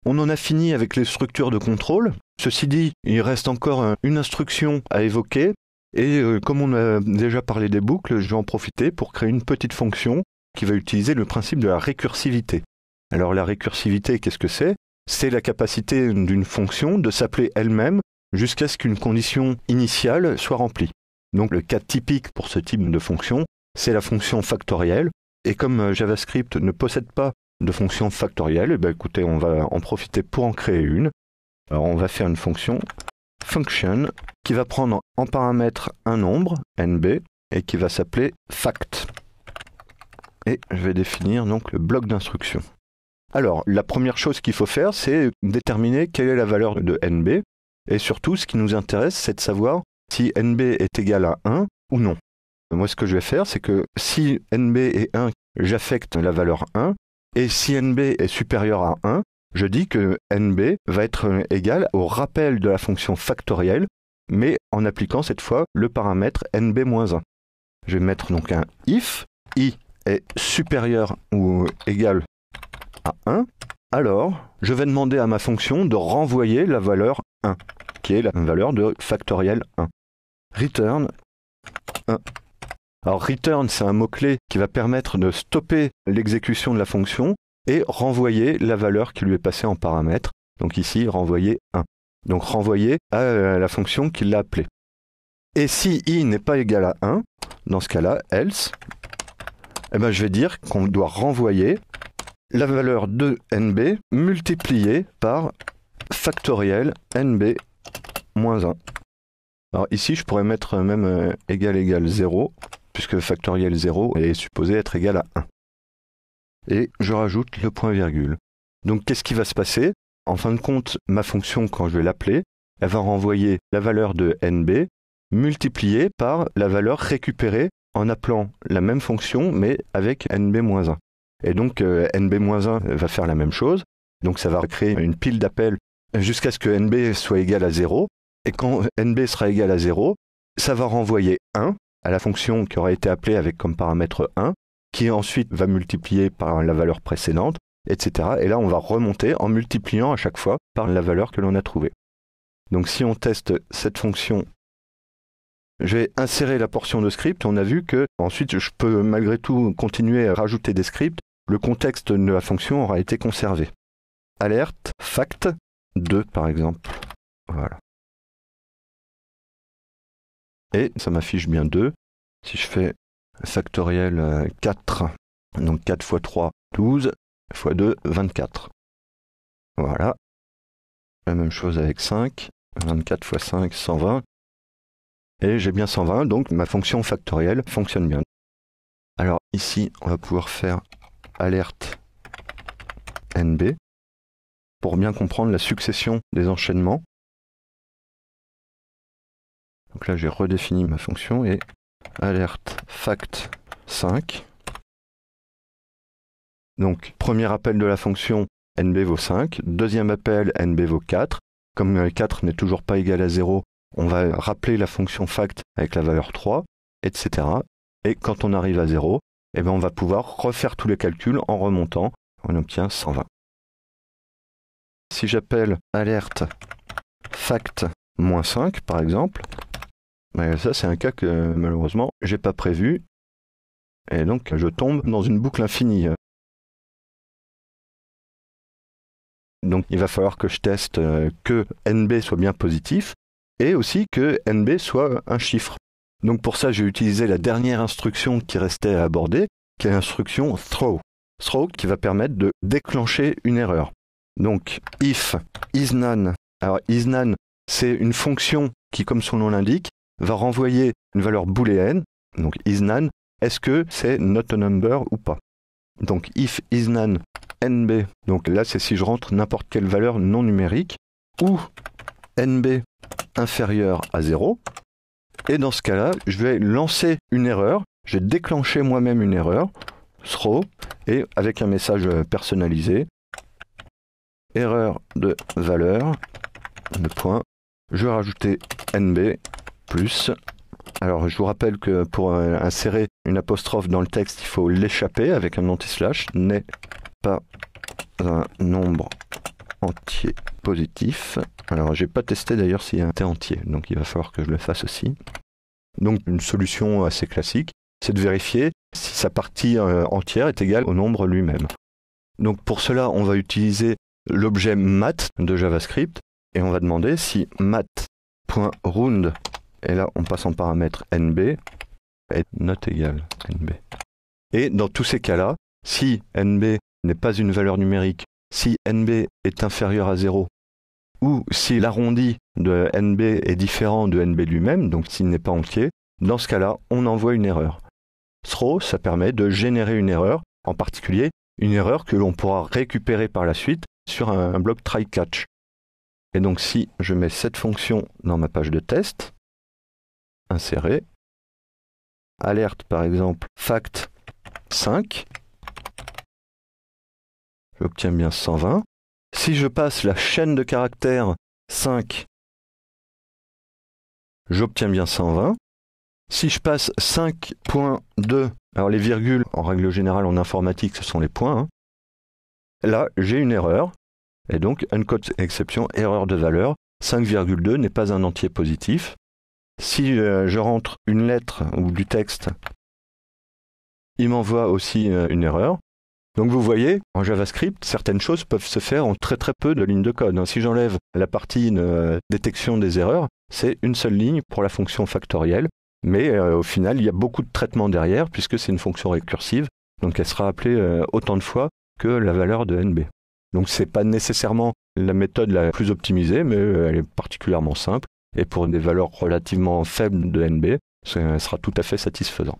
On en a fini avec les structures de contrôle. Ceci dit, il reste encore une instruction à évoquer. Et comme on a déjà parlé des boucles, je vais en profiter pour créer une petite fonction qui va utiliser le principe de la récursivité. Alors la récursivité, qu'est-ce que c'est? C'est la capacité d'une fonction de s'appeler elle-même jusqu'à ce qu'une condition initiale soit remplie. Donc le cas typique pour ce type de fonction, c'est la fonction factorielle. Et comme JavaScript ne possède pas de fonction factorielle, eh bien, écoutez, on va en profiter pour en créer une. Alors on va faire une fonction function qui va prendre en paramètre un nombre, nb, et qui va s'appeler fact. Et je vais définir donc le bloc d'instruction. Alors, la première chose qu'il faut faire, c'est déterminer quelle est la valeur de nb. Et surtout, ce qui nous intéresse, c'est de savoir si nb est égal à 1 ou non. Moi, ce que je vais faire, c'est que si nb est 1, j'affecte la valeur 1. Et si nb est supérieur à 1, je dis que nb va être égal au rappel de la fonction factorielle, mais en appliquant cette fois le paramètre nb-1. Je vais mettre donc un if i est supérieur ou égal à 1, alors je vais demander à ma fonction de renvoyer la valeur 1, qui est la valeur de factoriel 1. Return 1. Alors return, c'est un mot-clé qui va permettre de stopper l'exécution de la fonction et renvoyer la valeur qui lui est passée en paramètre. Donc ici, renvoyer 1. Donc renvoyer à la fonction qui l'a appelée. Et si i n'est pas égal à 1, dans ce cas-là, else, eh ben, je vais dire qu'on doit renvoyer la valeur de nb multipliée par factoriel nb-1. Alors ici, je pourrais mettre même égal 0, puisque factoriel 0 est supposé être égal à 1. Et je rajoute le point virgule. Donc qu'est-ce qui va se passer? En fin de compte, ma fonction, quand je vais l'appeler, elle va renvoyer la valeur de nb multipliée par la valeur récupérée en appelant la même fonction, mais avec nb-1. Et donc nb-1 va faire la même chose. Donc ça va créer une pile d'appels jusqu'à ce que nb soit égal à 0. Et quand nb sera égal à 0, ça va renvoyer 1 à la fonction qui aura été appelée avec comme paramètre 1, qui ensuite va multiplier par la valeur précédente, etc. Et là, on va remonter en multipliant à chaque fois par la valeur que l'on a trouvée. Donc si on teste cette fonction, je vais insérer la portion de script. On a vu que ensuite, je peux malgré tout continuer à rajouter des scripts. Le contexte de la fonction aura été conservé. Alerte, fact, 2 par exemple. Voilà. Et ça m'affiche bien 2. Si je fais factoriel 4, donc 4 fois 3, 12, fois 2, 24. Voilà. La même chose avec 5, 24 fois 5, 120. Et j'ai bien 120, donc ma fonction factorielle fonctionne bien. Alors ici, on va pouvoir faire alerte nb pour bien comprendre la succession des enchaînements. Donc là, j'ai redéfini ma fonction et alerte fact 5. Donc, premier appel de la fonction, nb vaut 5. Deuxième appel, nb vaut 4. Comme 4 n'est toujours pas égal à 0, on va rappeler la fonction fact avec la valeur 3, etc. Et quand on arrive à 0, eh bien on va pouvoir refaire tous les calculs en remontant. On obtient 120. Si j'appelle alerte fact -5, par exemple, ça c'est un cas que malheureusement j'ai pas prévu. Et donc je tombe dans une boucle infinie. Donc il va falloir que je teste que nb soit bien positif et aussi que nb soit un chiffre. Donc pour ça j'ai utilisé la dernière instruction qui restait à aborder, qui est l'instruction throw. Throw qui va permettre de déclencher une erreur. Donc if isNone. Alors isNone, c'est une fonction qui, comme son nom l'indique, va renvoyer une valeur booléenne. Donc isNone, est-ce que c'est not a number ou pas? Donc if isNone nb, donc là c'est si je rentre n'importe quelle valeur non numérique, ou nb inférieur à 0, et dans ce cas-là, je vais lancer une erreur, je vais déclencher moi-même une erreur, throw, et avec un message personnalisé, erreur de valeur, de point, je vais rajouter nb plus. Alors je vous rappelle que pour insérer une apostrophe dans le texte, il faut l'échapper avec un anti-slash, n'est pas un nombre entier positif. Alors, j'ai pas testé d'ailleurs s'il y a un T entier, donc il va falloir que je le fasse aussi. Donc, une solution assez classique, c'est de vérifier si sa partie entière est égale au nombre lui-même. Donc, pour cela, on va utiliser l'objet mat de JavaScript et on va demander si mat.round, et là, on passe en paramètre nb, est not égal nb. Et dans tous ces cas-là, si nb n'est pas une valeur numérique, si nb est inférieur à 0, ou si l'arrondi de nb est différent de nb lui-même, donc s'il n'est pas entier, dans ce cas-là, on envoie une erreur. Throw, ça permet de générer une erreur, en particulier une erreur que l'on pourra récupérer par la suite sur un bloc try-catch. Et donc si je mets cette fonction dans ma page de test, insérer, alerte par exemple fact 5, j'obtiens bien 120. Si je passe la chaîne de caractères 5, j'obtiens bien 120. Si je passe 5.2, alors les virgules, en règle générale en informatique, ce sont les points, hein. Là, j'ai une erreur, et donc uncode exception, erreur de valeur, 5,2 n'est pas un entier positif. Si je rentre une lettre ou du texte, il m'envoie aussi une erreur. Donc vous voyez, en JavaScript, certaines choses peuvent se faire en très peu de lignes de code. Si j'enlève la partie détection des erreurs, c'est une seule ligne pour la fonction factorielle. Mais au final, il y a beaucoup de traitements derrière, puisque c'est une fonction récursive, donc elle sera appelée autant de fois que la valeur de NB. Donc ce n'est pas nécessairement la méthode la plus optimisée, mais elle est particulièrement simple, et pour des valeurs relativement faibles de NB, ça sera tout à fait satisfaisant.